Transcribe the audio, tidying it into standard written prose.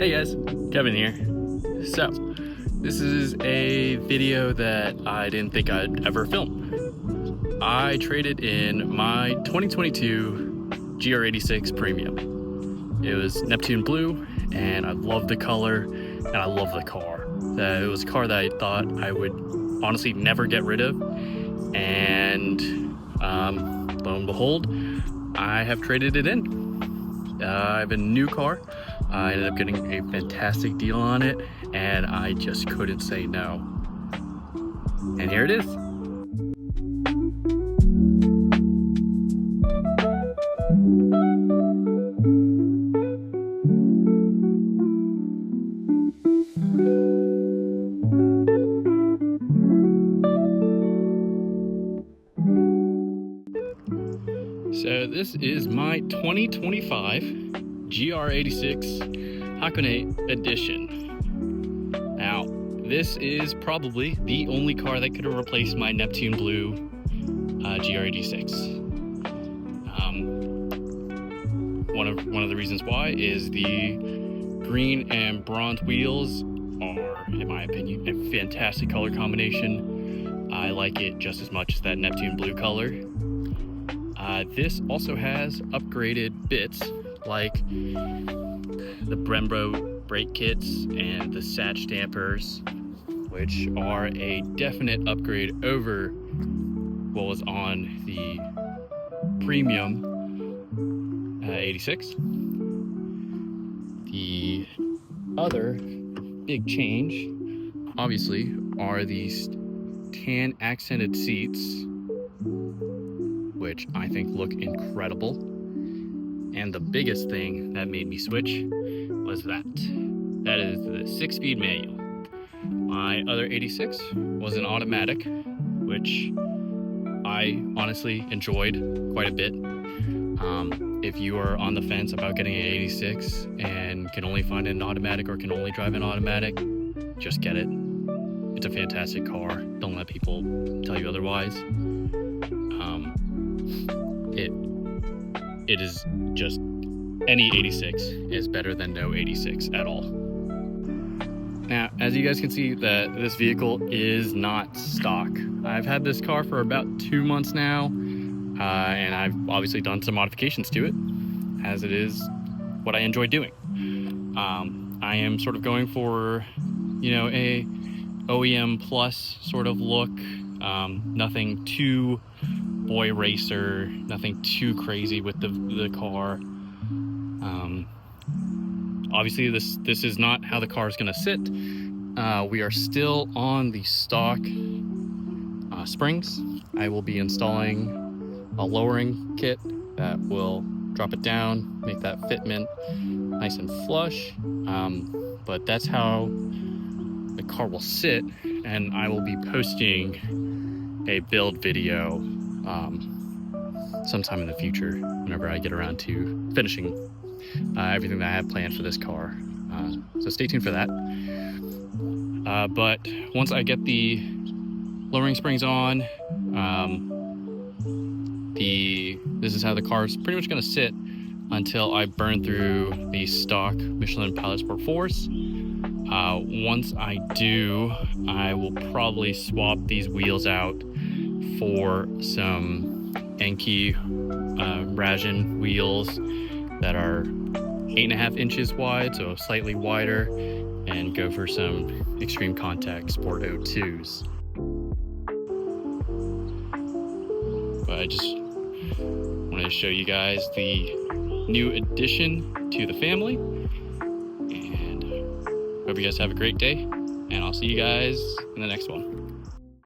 Hey guys, Kevin here. So, this is a video that I didn't think I'd ever film. I traded in my 2022 GR86 Premium. It was Neptune Blue, and I love the color, and I love the car. It was a car that I thought I would honestly never get rid of, and lo and behold, I have traded it in. I have a new car. I ended up getting a fantastic deal on it, and I just couldn't say no. And here it is. So this is my 2025 GR86 Hakone Edition. Now, this is probably the only car that could have replaced my Neptune Blue GR86. One of the reasons why is the green and bronze wheels are, in my opinion, a fantastic color combination. I like it just as much as that Neptune Blue color. This also has upgraded bits like the Brembo brake kits and the Satch dampers, which are a definite upgrade over what was on the Premium 86. The other big change, obviously, are these tan accented seats, which I think look incredible. And the biggest thing that made me switch was that is the 6-speed manual. My other 86 was an automatic, which I honestly enjoyed quite a bit. If you are on the fence about getting an 86 and can only find an automatic or can only drive an automatic, just get it. It's a fantastic car. Don't let people tell you otherwise. It is just, any 86 is better than no 86 at all. Now, as you guys can see, that this vehicle is not stock. I've had this car for about 2 months now, and I've obviously done some modifications to it, as it is what I enjoy doing. I am sort of going for, a OEM plus sort of look. Nothing too boy racer, nothing too crazy with the car. Obviously this is not how the car is going to sit. We are still on the stock springs. I will be installing a lowering kit that will drop it down, make that fitment nice and flush. But that's how the car will sit, and I will be posting a build video sometime in the future whenever I get around to finishing everything that I have planned for this car. So stay tuned for that. But once I get the lowering springs on, this is how the car is pretty much going to sit until I burn through the stock Michelin Pilot Sport 4s. Once I do, I will probably swap these wheels out for some Enki Rajan wheels that are 8.5 inches wide, so slightly wider, and go for some Extreme Contact Sport 02s. But I just wanted to show you guys the new addition to the family, and hope you guys have a great day, and I'll see you guys in the next one.